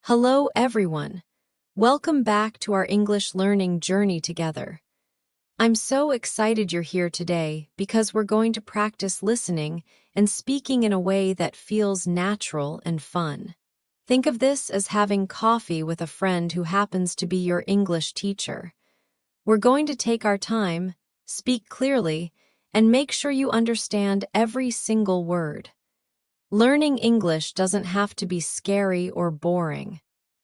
Hello, everyone. Welcome back to our English learning journey together. I'm so excited you're here today because we're going to practice listening and speaking in a way that feels natural and fun. Think of this as having coffee with a friend who happens to be your English teacher. We're going to take our time, speak clearly, and make sure you understand every single word. Learning English doesn't have to be scary or boring.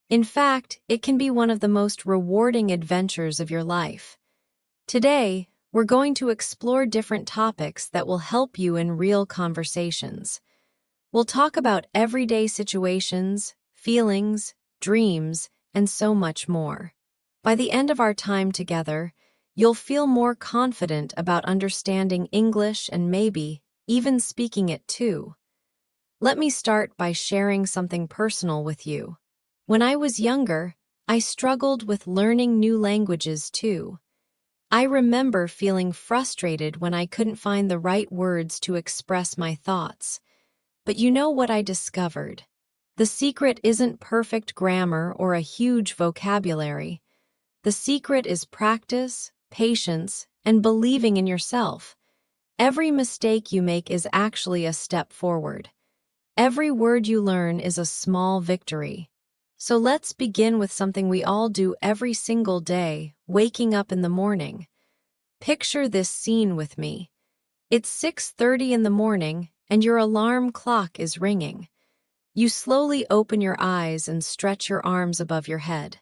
In fact, it can be one of the most rewarding adventures of your life. Today, we're going to explore different topics that will help you in real conversations. We'll talk about everyday situations, feelings, dreams, and so much more. By the end of our time together, you'll feel more confident about understanding English and maybe even speaking it too. Let me start by sharing something personal with you. When I was younger, I struggled with learning new languages too. I remember feeling frustrated when I couldn't find the right words to express my thoughts. But you know what I discovered? The secret isn't perfect grammar or a huge vocabulary. The secret is practice, patience, and believing in yourself. Every mistake you make is actually a step forward. Every word you learn is a small victory. So let's begin with something we all do every single day, waking up in the morning. Picture this scene with me. It's 6:30 in the morning, and your alarm clock is ringing. You slowly open your eyes and stretch your arms above your head.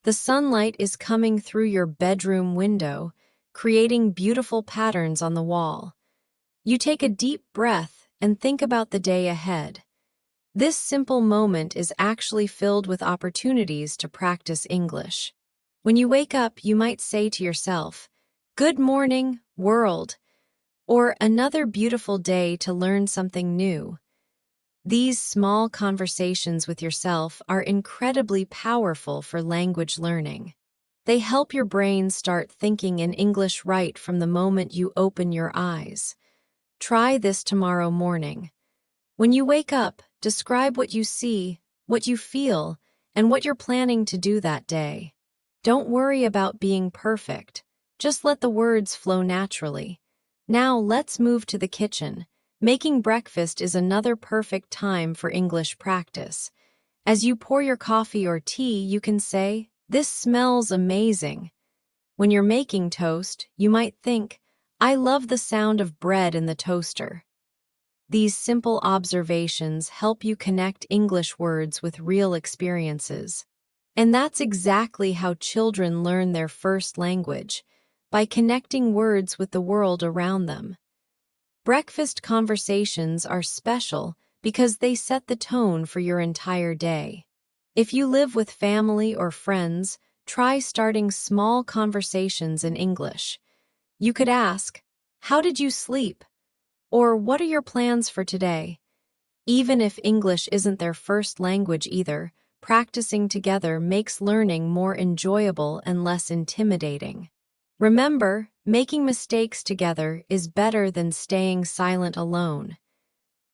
The sunlight is coming through your bedroom window, creating beautiful patterns on the wall. You take a deep breath and think about the day ahead. This simple moment is actually filled with opportunities to practice English. When you wake up, you might say to yourself, "Good morning, world," or "Another beautiful day to learn something new." These small conversations with yourself are incredibly powerful for language learning. They help your brain start thinking in English right from the moment you open your eyes. Try this tomorrow morning. When you wake up, describe what you see, what you feel, and what you're planning to do that day. Don't worry about being perfect. Just let the words flow naturally. Now let's move to the kitchen. Making breakfast is another perfect time for English practice. As you pour your coffee or tea, you can say, "This smells amazing." When you're making toast, you might think, "I love the sound of bread in the toaster." These simple observations help you connect English words with real experiences. And that's exactly how children learn their first language, by connecting words with the world around them. Breakfast conversations are special because they set the tone for your entire day. If you live with family or friends, try starting small conversations in English. You could ask, "How did you sleep?" Or "What are your plans for today?" Even if English isn't their first language either, practicing together makes learning more enjoyable and less intimidating. Remember, making mistakes together is better than staying silent alone.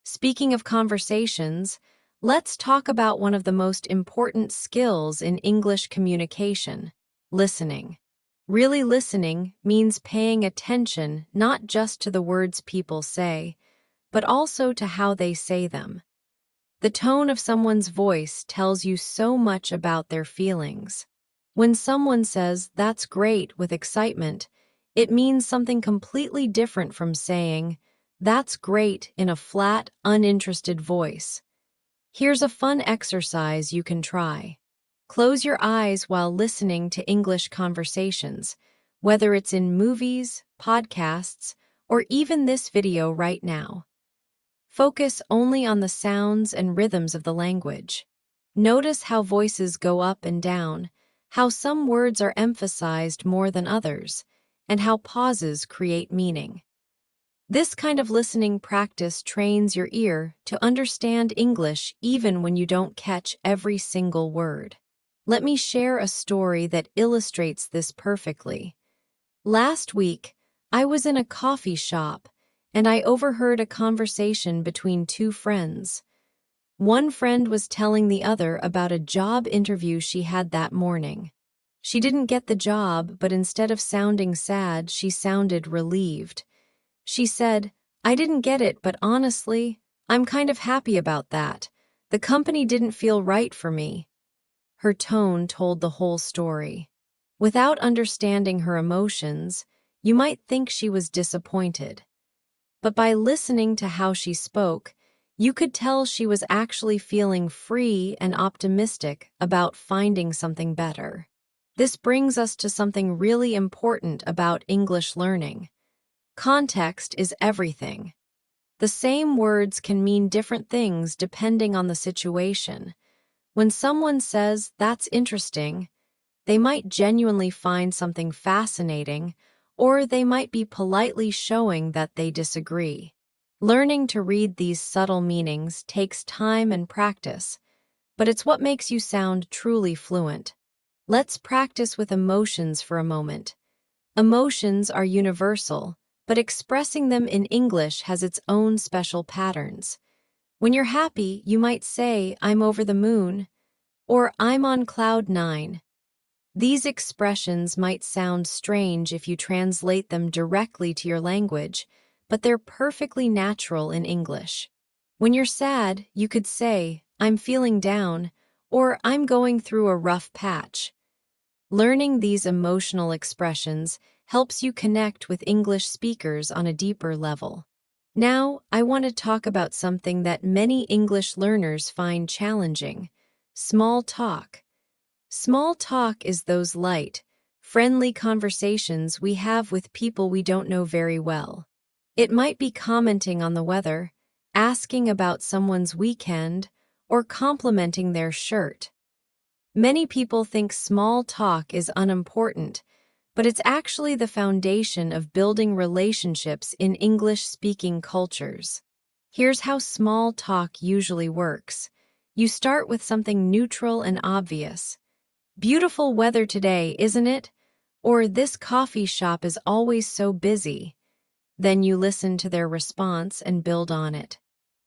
Speaking of conversations, let's talk about one of the most important skills in English communication: listening. Really listening means paying attention not just to the words people say, but also to how they say them. The tone of someone's voice tells you so much about their feelings. When someone says, "That's great," with excitement, it means something completely different from saying, "That's great," in a flat, uninterested voice. Here's a fun exercise you can try. Close your eyes while listening to English conversations, whether it's in movies, podcasts, or even this video right now. Focus only on the sounds and rhythms of the language. Notice how voices go up and down, how some words are emphasized more than others, and how pauses create meaning. This kind of listening practice trains your ear to understand English even when you don't catch every single word. Let me share a story that illustrates this perfectly. Last week, I was in a coffee shop and I overheard a conversation between two friends. One friend was telling the other about a job interview she had that morning. She didn't get the job, but instead of sounding sad, she sounded relieved. She said, "I didn't get it, but honestly, I'm kind of happy about that. The company didn't feel right for me." Her tone told the whole story. Without understanding her emotions, you might think she was disappointed. But by listening to how she spoke, you could tell she was actually feeling free and optimistic about finding something better. This brings us to something really important about English learning. Context is everything. The same words can mean different things depending on the situation. When someone says, "That's interesting," they might genuinely find something fascinating, or they might be politely showing that they disagree. Learning to read these subtle meanings takes time and practice, but it's what makes you sound truly fluent. Let's practice with emotions for a moment. Emotions are universal, but expressing them in English has its own special patterns. When you're happy, you might say, "I'm over the moon," or "I'm on cloud nine." These expressions might sound strange if you translate them directly to your language, but they're perfectly natural in English. When you're sad, you could say, "I'm feeling down," or "I'm going through a rough patch." Learning these emotional expressions helps you connect with English speakers on a deeper level. Now, I want to talk about something that many English learners find challenging: small talk. Small talk is those light, friendly conversations we have with people we don't know very well. It might be commenting on the weather, asking about someone's weekend, or complimenting their shirt. Many people think small talk is unimportant, but it's actually the foundation of building relationships in English-speaking cultures. Here's how small talk usually works. You start with something neutral and obvious. "Beautiful weather today, isn't it?" Or "This coffee shop is always so busy." Then you listen to their response and build on it.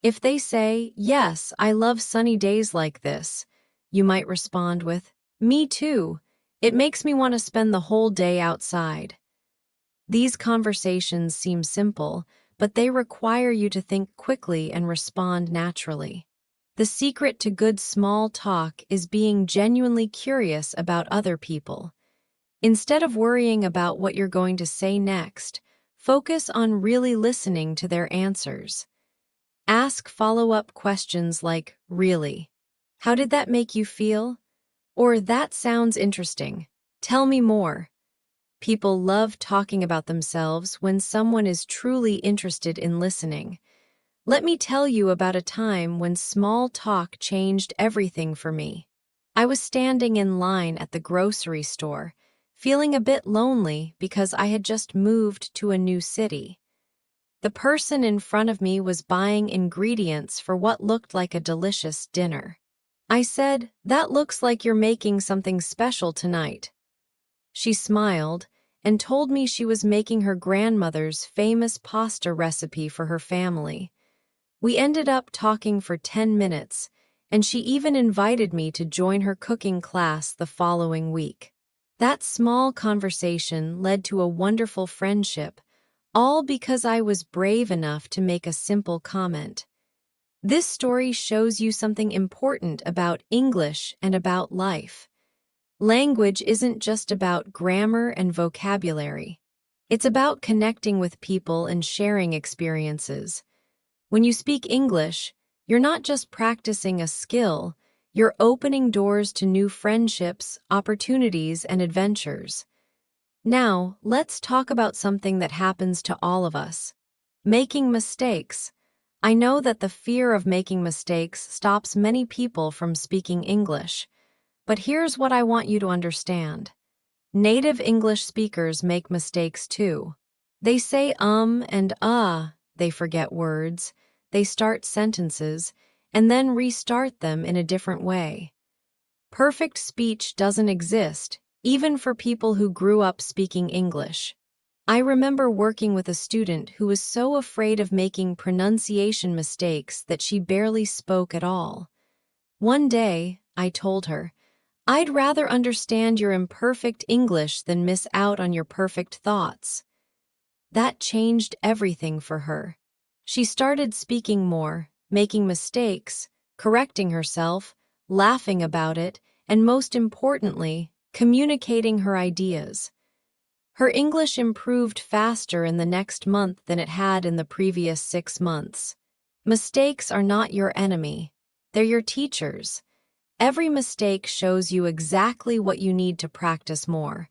If they say, "Yes, I love sunny days like this," you might respond with, "Me too. It makes me want to spend the whole day outside." These conversations seem simple, but they require you to think quickly and respond naturally. The secret to good small talk is being genuinely curious about other people. Instead of worrying about what you're going to say next, focus on really listening to their answers. Ask follow-up questions like, "Really? How did that make you feel?" Or "That sounds interesting. Tell me more." People love talking about themselves when someone is truly interested in listening. Let me tell you about a time when small talk changed everything for me. I was standing in line at the grocery store, feeling a bit lonely because I had just moved to a new city. The person in front of me was buying ingredients for what looked like a delicious dinner. I said, "That looks like you're making something special tonight." She smiled and told me she was making her grandmother's famous pasta recipe for her family. We ended up talking for 10 minutes, and she even invited me to join her cooking class the following week. That small conversation led to a wonderful friendship, all because I was brave enough to make a simple comment. This story shows you something important about English and about life. Language isn't just about grammar and vocabulary. It's about connecting with people and sharing experiences. When you speak English, you're not just practicing a skill, you're opening doors to new friendships, opportunities, and adventures. Now, let's talk about something that happens to all of us: making mistakes. I know that the fear of making mistakes stops many people from speaking English, but here's what I want you to understand. Native English speakers make mistakes too. They say and they forget words, they start sentences, and then restart them in a different way. Perfect speech doesn't exist, even for people who grew up speaking English. I remember working with a student who was so afraid of making pronunciation mistakes that she barely spoke at all. One day, I told her, I'd rather understand your imperfect English than miss out on your perfect thoughts. That changed everything for her. She started speaking more, making mistakes, correcting herself, laughing about it, and most importantly, communicating her ideas. Her English improved faster in the next month than it had in the previous 6 months. Mistakes are not your enemy. They're your teachers. Every mistake shows you exactly what you need to practice more.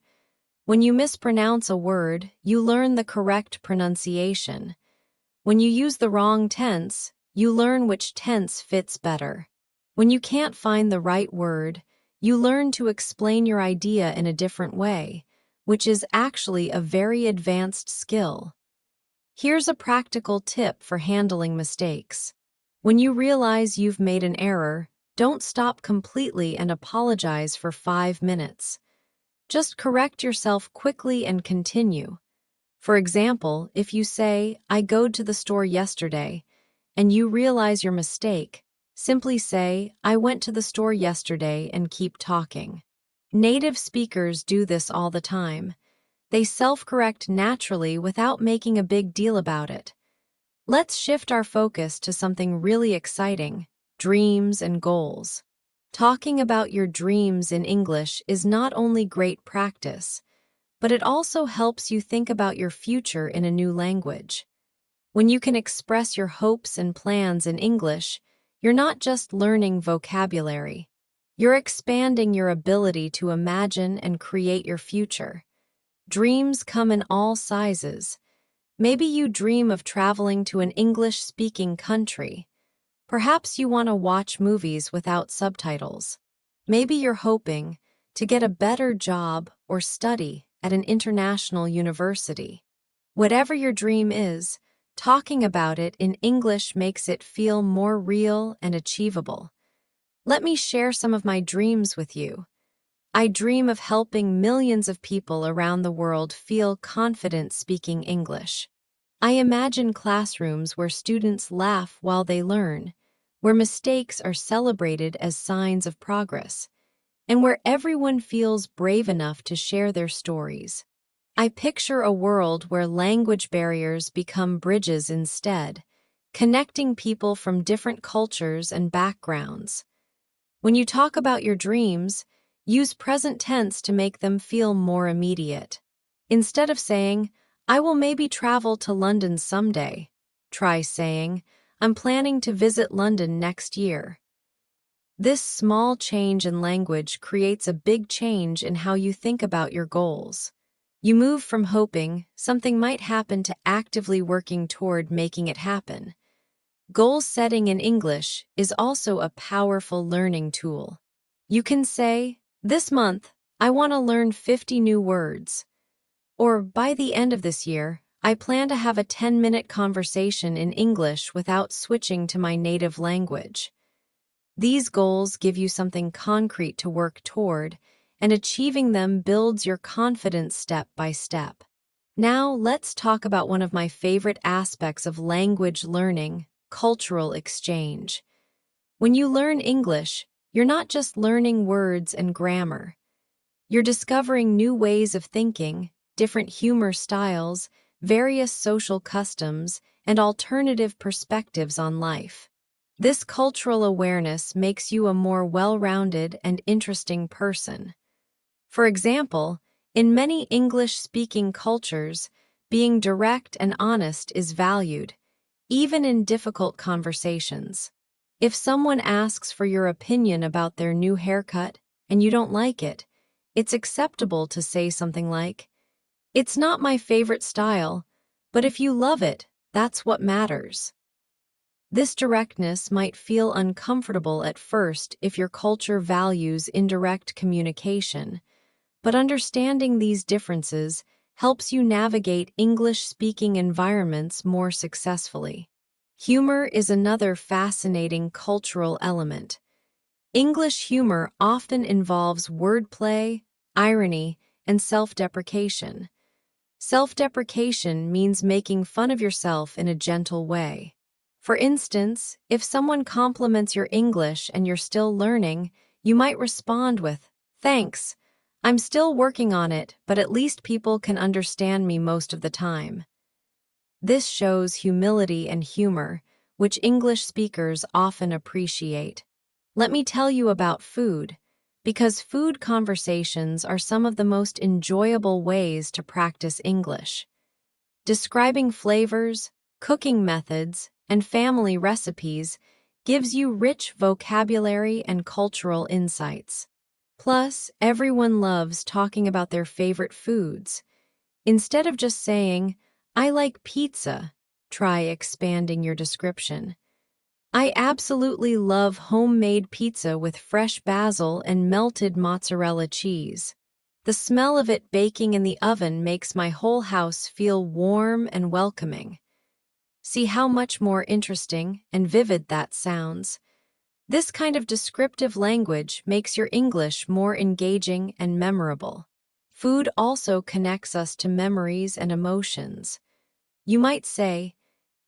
When you mispronounce a word, you learn the correct pronunciation. When you use the wrong tense, you learn which tense fits better. When you can't find the right word, you learn to explain your idea in a different way, which is actually a very advanced skill. Here's a practical tip for handling mistakes. When you realize you've made an error, don't stop completely and apologize for 5 minutes. Just correct yourself quickly and continue. For example, if you say, I go to the store yesterday, and you realize your mistake, simply say, I went to the store yesterday and keep talking. Native speakers do this all the time. They self-correct naturally without making a big deal about it. Let's shift our focus to something really exciting: dreams and goals. Talking about your dreams in English is not only great practice, but it also helps you think about your future in a new language. When you can express your hopes and plans in English, you're not just learning vocabulary. You're expanding your ability to imagine and create your future. Dreams come in all sizes. Maybe you dream of traveling to an English-speaking country. Perhaps you want to watch movies without subtitles. Maybe you're hoping to get a better job or study at an international university. Whatever your dream is, talking about it in English makes it feel more real and achievable. Let me share some of my dreams with you. I dream of helping millions of people around the world feel confident speaking English. I imagine classrooms where students laugh while they learn, where mistakes are celebrated as signs of progress, and where everyone feels brave enough to share their stories. I picture a world where language barriers become bridges instead, connecting people from different cultures and backgrounds. When you talk about your dreams, use present tense to make them feel more immediate. Instead of saying, I will maybe travel to London someday, try saying, I'm planning to visit London next year. This small change in language creates a big change in how you think about your goals. You move from hoping something might happen to actively working toward making it happen. Goal setting in English is also a powerful learning tool. You can say, this month, I want to learn 50 new words. Or, by the end of this year, I plan to have a 10-minute conversation in English without switching to my native language. These goals give you something concrete to work toward, and achieving them builds your confidence step by step. Now, let's talk about one of my favorite aspects of language learning: cultural exchange. When you learn English, you're not just learning words and grammar. You're discovering new ways of thinking, different humor styles, various social customs, and alternative perspectives on life. This cultural awareness makes you a more well-rounded and interesting person. For example, in many English-speaking cultures, being direct and honest is valued, even in difficult conversations. If someone asks for your opinion about their new haircut and you don't like it, it's acceptable to say something like, it's not my favorite style, but if you love it, that's what matters. This directness might feel uncomfortable at first if your culture values indirect communication, but understanding these differences helps you navigate English-speaking environments more successfully. Humor is another fascinating cultural element. English humor often involves wordplay, irony, and self-deprecation. Self-deprecation means making fun of yourself in a gentle way. For instance, if someone compliments your English and you're still learning, you might respond with, "Thanks. I'm still working on it, but at least people can understand me most of the time." This shows humility and humor, which English speakers often appreciate. Let me tell you about food, because food conversations are some of the most enjoyable ways to practice English. Describing flavors, cooking methods, and family recipes gives you rich vocabulary and cultural insights. Plus, everyone loves talking about their favorite foods. Instead of just saying, "I like pizza," try expanding your description. "I absolutely love homemade pizza with fresh basil and melted mozzarella cheese. The smell of it baking in the oven makes my whole house feel warm and welcoming." See how much more interesting and vivid that sounds. This kind of descriptive language makes your English more engaging and memorable. Food also connects us to memories and emotions. You might say,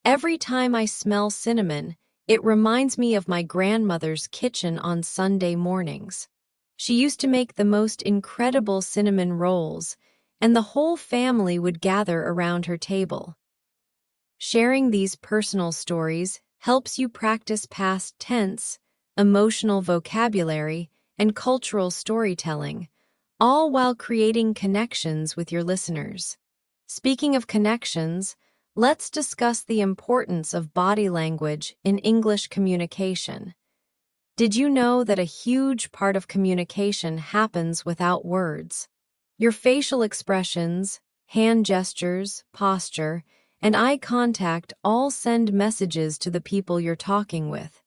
"Every time I smell cinnamon, it reminds me of my grandmother's kitchen on Sunday mornings. She used to make the most incredible cinnamon rolls, and the whole family would gather around her table." Sharing these personal stories helps you practice past tense, emotional vocabulary, and cultural storytelling, all while creating connections with your listeners. Speaking of connections, let's discuss the importance of body language in English communication. Did you know that a huge part of communication happens without words? Your facial expressions, hand gestures, posture, and eye contact all send messages to the people you're talking with.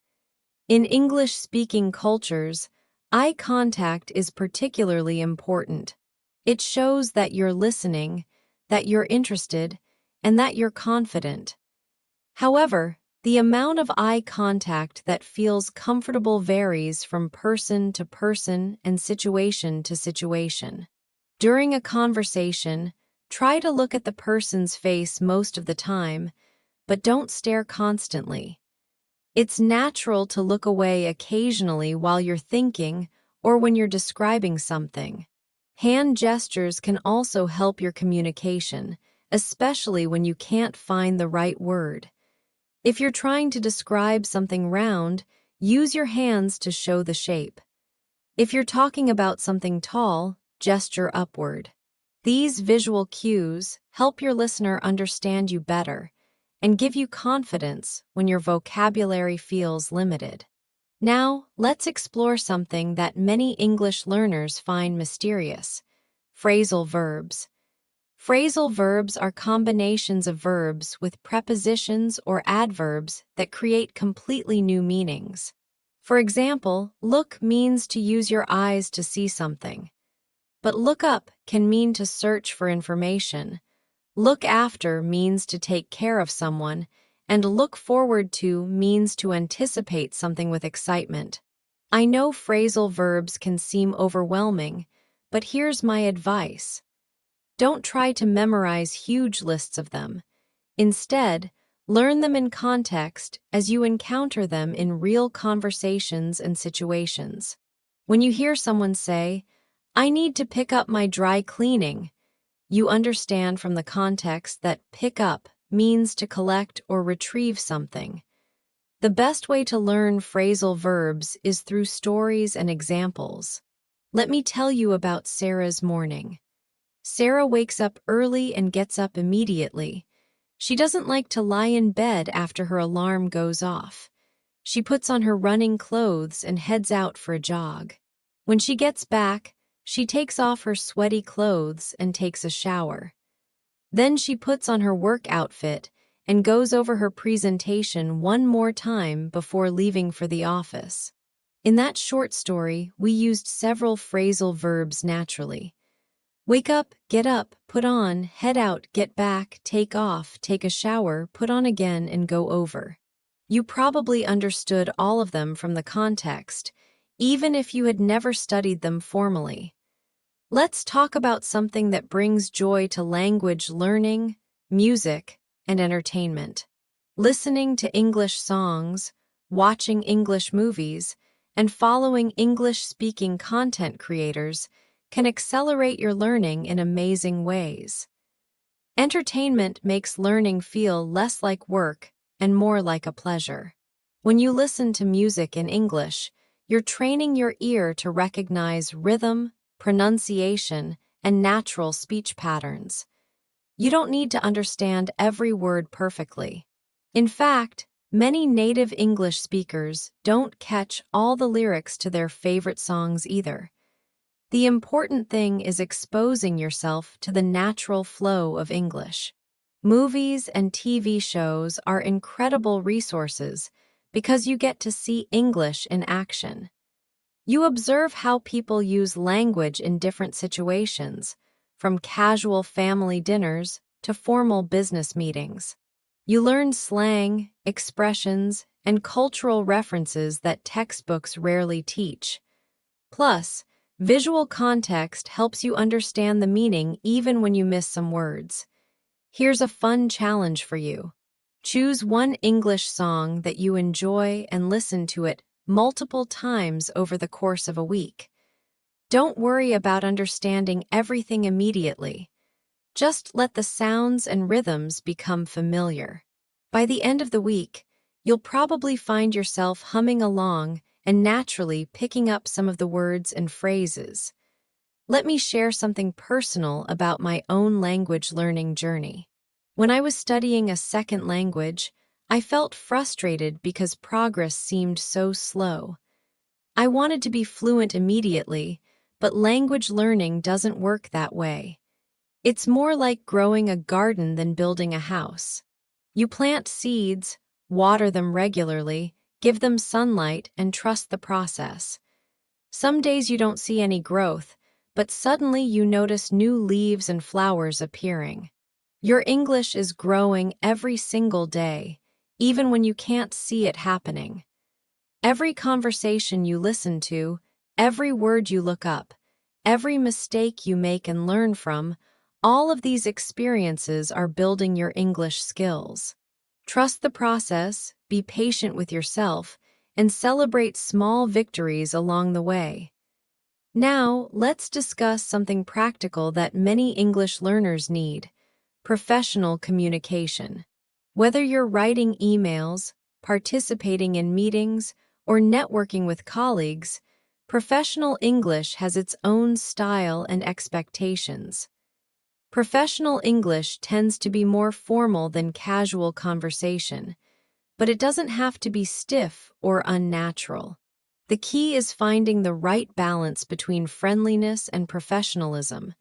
In English-speaking cultures, eye contact is particularly important. It shows that you're listening, that you're interested, and that you're confident. However, the amount of eye contact that feels comfortable varies from person to person and situation to situation. During a conversation, try to look at the person's face most of the time, but don't stare constantly. It's natural to look away occasionally while you're thinking or when you're describing something. Hand gestures can also help your communication, especially when you can't find the right word. If you're trying to describe something round, use your hands to show the shape. If you're talking about something tall, gesture upward. These visual cues help your listener understand you better and give you confidence when your vocabulary feels limited. Now, let's explore something that many English learners find mysterious: phrasal verbs. Phrasal verbs are combinations of verbs with prepositions or adverbs that create completely new meanings. For example, look means to use your eyes to see something, but look up can mean to search for information. Look after means to take care of someone, and look forward to means to anticipate something with excitement. I know phrasal verbs can seem overwhelming, but here's my advice. Don't try to memorize huge lists of them. Instead, learn them in context as you encounter them in real conversations and situations. When you hear someone say, "I need to pick up my dry cleaning," you understand from the context that pick up means to collect or retrieve something. The best way to learn phrasal verbs is through stories and examples. Let me tell you about Sarah's morning. Sarah wakes up early and gets up immediately. She doesn't like to lie in bed after her alarm goes off. She puts on her running clothes and heads out for a jog. When she gets back, she takes off her sweaty clothes and takes a shower. Then she puts on her work outfit and goes over her presentation one more time before leaving for the office. In that short story, we used several phrasal verbs naturally. Wake up, put on, head out, get back, take off, take a shower, put on again, and go over. You probably understood all of them from the context, even if you had never studied them formally. Let's talk about something that brings joy to language learning, music, and entertainment. Listening to English songs, watching English movies, and following English-speaking content creators can accelerate your learning in amazing ways. Entertainment makes learning feel less like work and more like a pleasure. When you listen to music in English, you're training your ear to recognize rhythm, pronunciation, and natural speech patterns. You don't need to understand every word perfectly. In fact, many native English speakers don't catch all the lyrics to their favorite songs either. The important thing is exposing yourself to the natural flow of English. Movies and TV shows are incredible resources because you get to see English in action. You observe how people use language in different situations, from casual family dinners to formal business meetings. You learn slang, expressions, and cultural references that textbooks rarely teach. Plus, visual context helps you understand the meaning even when you miss some words. Here's a fun challenge for you. Choose one English song that you enjoy and listen to it multiple times over the course of a week. Don't worry about understanding everything immediately. Just let the sounds and rhythms become familiar. By the end of the week, you'll probably find yourself humming along and naturally picking up some of the words and phrases. Let me share something personal about my own language learning journey. When I was studying a second language, I felt frustrated because progress seemed so slow. I wanted to be fluent immediately, but language learning doesn't work that way. It's more like growing a garden than building a house. You plant seeds, water them regularly, give them sunlight, and trust the process. Some days you don't see any growth, but suddenly you notice new leaves and flowers appearing. Your English is growing every single day, even when you can't see it happening. Every conversation you listen to, every word you look up, every mistake you make and learn from, all of these experiences are building your English skills. Trust the process, be patient with yourself, and celebrate small victories along the way. Now, let's discuss something practical that many English learners need: professional communication. Whether you're writing emails, participating in meetings, or networking with colleagues, professional English has its own style and expectations. Professional English tends to be more formal than casual conversation, but it doesn't have to be stiff or unnatural. The key is finding the right balance between friendliness and professionalism.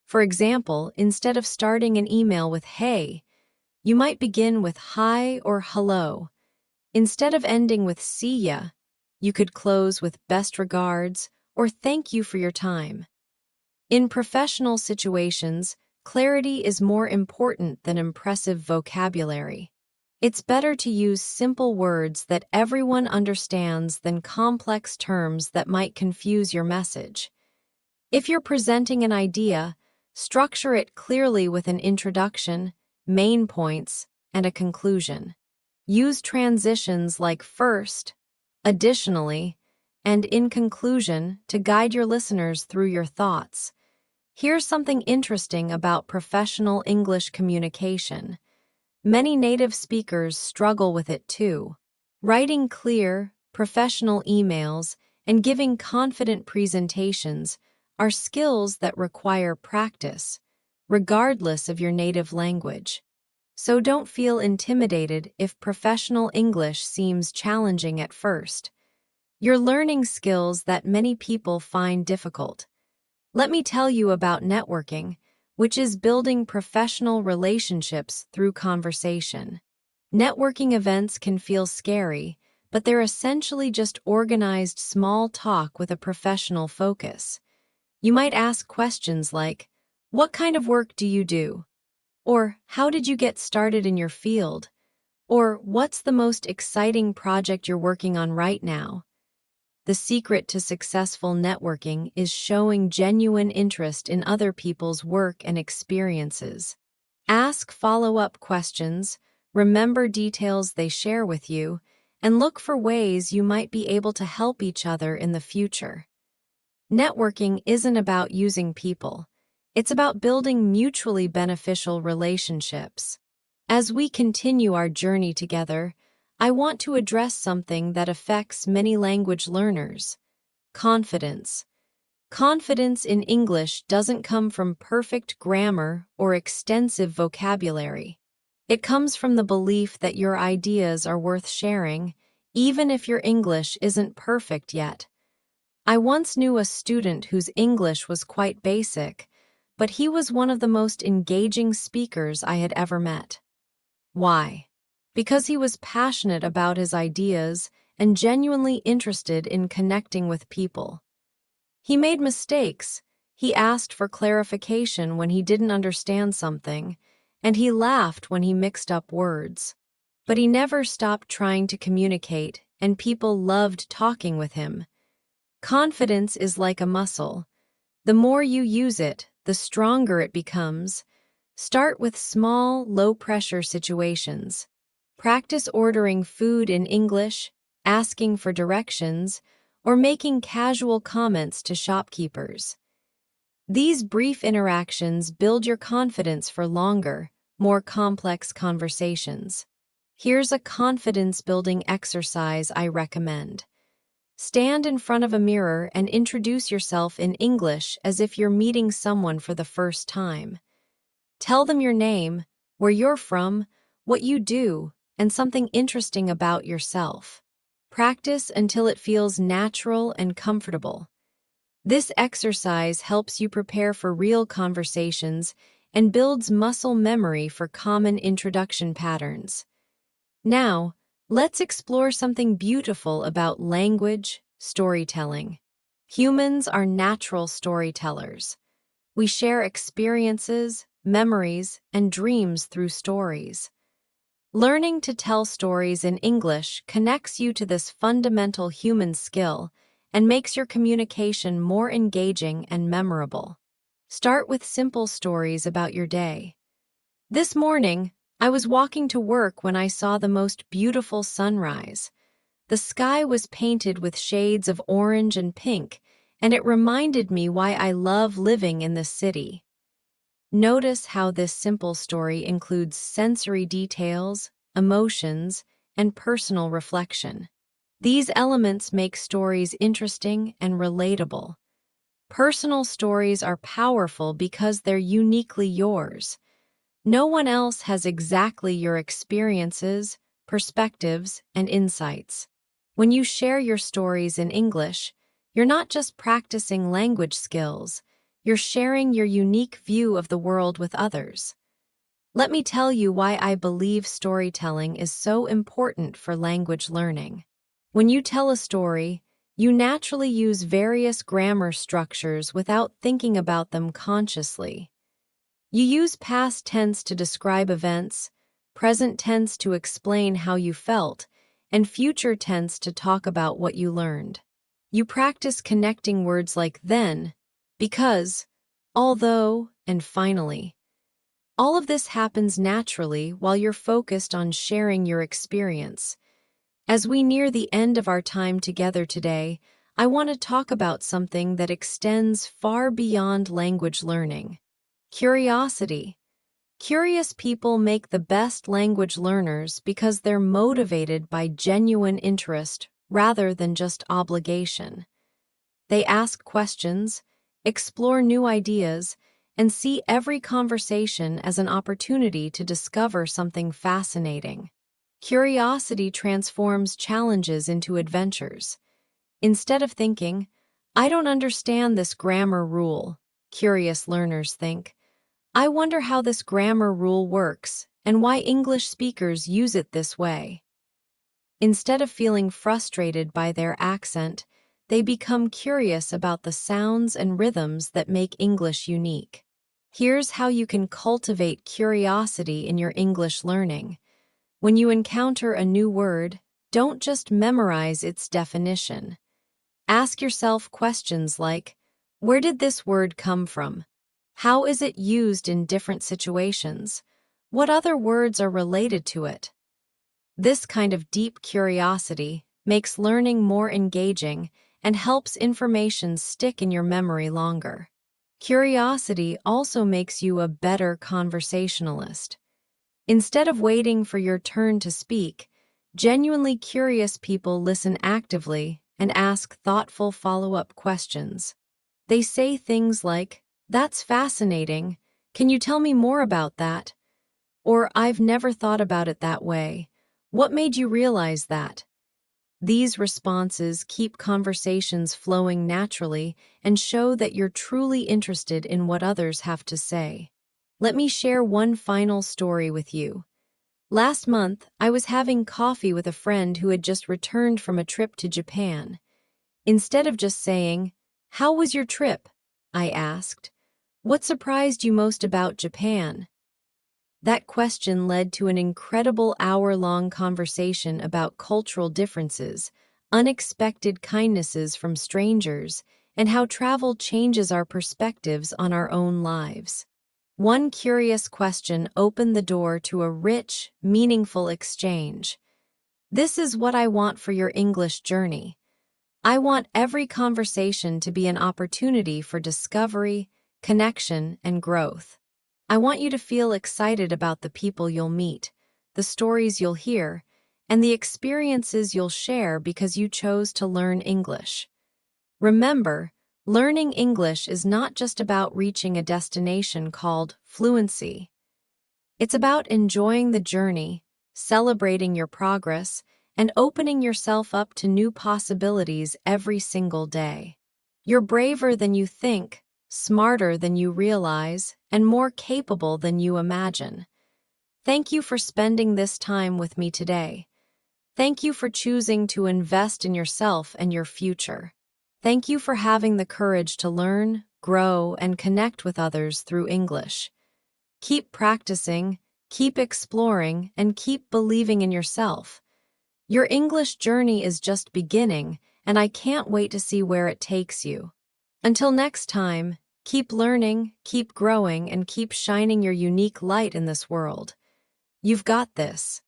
For example, instead of starting an email with "Hey," you might begin with "Hi" or "Hello." Instead of ending with "See ya," you could close with "Best regards" or "Thank you for your time." In professional situations, clarity is more important than impressive vocabulary. It's better to use simple words that everyone understands than complex terms that might confuse your message. If you're presenting an idea, structure it clearly with an introduction, main points, and a conclusion. Use transitions like "first," "additionally," and "in conclusion" to guide your listeners through your thoughts. Here's something interesting about professional English communication. Many native speakers struggle with it too. Writing clear, professional emails and giving confident presentations are skills that require practice, regardless of your native language. So don't feel intimidated if professional English seems challenging at first. You're learning skills that many people find difficult. Let me tell you about networking, which is building professional relationships through conversation. Networking events can feel scary, but they're essentially just organized small talk with a professional focus. You might ask questions like, "What kind of work do you do?" Or, "How did you get started in your field?" Or, "What's the most exciting project you're working on right now?" The secret to successful networking is showing genuine interest in other people's work and experiences. Ask follow-up questions, remember details they share with you, and look for ways you might be able to help each other in the future. Networking isn't about using people. It's about building mutually beneficial relationships. As we continue our journey together, I want to address something that affects many language learners: confidence. Confidence in English doesn't come from perfect grammar or extensive vocabulary. It comes from the belief that your ideas are worth sharing, even if your English isn't perfect yet. I once knew a student whose English was quite basic, but he was one of the most engaging speakers I had ever met. Why? Because he was passionate about his ideas and genuinely interested in connecting with people. He made mistakes. He asked for clarification when he didn't understand something, and he laughed when he mixed up words. But he never stopped trying to communicate, and people loved talking with him. Confidence is like a muscle. The more you use it, the stronger it becomes. Start with small, low-pressure situations. Practice ordering food in English, asking for directions, or making casual comments to shopkeepers. These brief interactions build your confidence for longer, more complex conversations. Here's a confidence-building exercise I recommend. Stand in front of a mirror and introduce yourself in English as if you're meeting someone for the first time. Tell them your name, where you're from, what you do, and something interesting about yourself. Practice until it feels natural and comfortable. This exercise helps you prepare for real conversations and builds muscle memory for common introduction patterns. Now, let's explore something beautiful about language, storytelling. Humans are natural storytellers. We share experiences, memories, and dreams through stories. Learning to tell stories in English connects you to this fundamental human skill and makes your communication more engaging and memorable. Start with simple stories about your day. This morning, I was walking to work when I saw the most beautiful sunrise. The sky was painted with shades of orange and pink, and it reminded me why I love living in this city. Notice how this simple story includes sensory details, emotions, and personal reflection. These elements make stories interesting and relatable. Personal stories are powerful because they're uniquely yours. No one else has exactly your experiences, perspectives, and insights. When you share your stories in English, you're not just practicing language skills, you're sharing your unique view of the world with others. Let me tell you why I believe storytelling is so important for language learning. When you tell a story, you naturally use various grammar structures without thinking about them consciously. You use past tense to describe events, present tense to explain how you felt, and future tense to talk about what you learned. You practice connecting words like then, because, although, and finally. All of this happens naturally while you're focused on sharing your experience. As we near the end of our time together today, I want to talk about something that extends far beyond language learning. Curiosity. Curious people make the best language learners because they're motivated by genuine interest rather than just obligation. They ask questions, explore new ideas, and see every conversation as an opportunity to discover something fascinating. Curiosity transforms challenges into adventures. Instead of thinking, "I don't understand this grammar rule," curious learners think, "I wonder how this grammar rule works and why English speakers use it this way." Instead of feeling frustrated by their accent, they become curious about the sounds and rhythms that make English unique. Here's how you can cultivate curiosity in your English learning. When you encounter a new word, don't just memorize its definition. Ask yourself questions like, where did this word come from? How is it used in different situations? What other words are related to it? This kind of deep curiosity makes learning more engaging and helps information stick in your memory longer. Curiosity also makes you a better conversationalist. Instead of waiting for your turn to speak, genuinely curious people listen actively and ask thoughtful follow-up questions. They say things like, "That's fascinating. Can you tell me more about that?" Or, "I've never thought about it that way. What made you realize that?" These responses keep conversations flowing naturally and show that you're truly interested in what others have to say. Let me share one final story with you. Last month, I was having coffee with a friend who had just returned from a trip to Japan. Instead of just saying, "How was your trip?" I asked, "What surprised you most about Japan?" That question led to an incredible hour-long conversation about cultural differences, unexpected kindnesses from strangers, and how travel changes our perspectives on our own lives. One curious question opened the door to a rich, meaningful exchange. This is what I want for your English journey. I want every conversation to be an opportunity for discovery, connection, and growth. I want you to feel excited about the people you'll meet, the stories you'll hear, and the experiences you'll share because you chose to learn English. Remember, learning English is not just about reaching a destination called fluency. It's about enjoying the journey, celebrating your progress, and opening yourself up to new possibilities every single day. You're braver than you think, smarter than you realize, and more capable than you imagine. Thank you for spending this time with me today. Thank you for choosing to invest in yourself and your future. Thank you for having the courage to learn, grow, and connect with others through English. Keep practicing, keep exploring, and keep believing in yourself. Your English journey is just beginning, and I can't wait to see where it takes you. Until next time, keep learning, keep growing, and keep shining your unique light in this world. You've got this.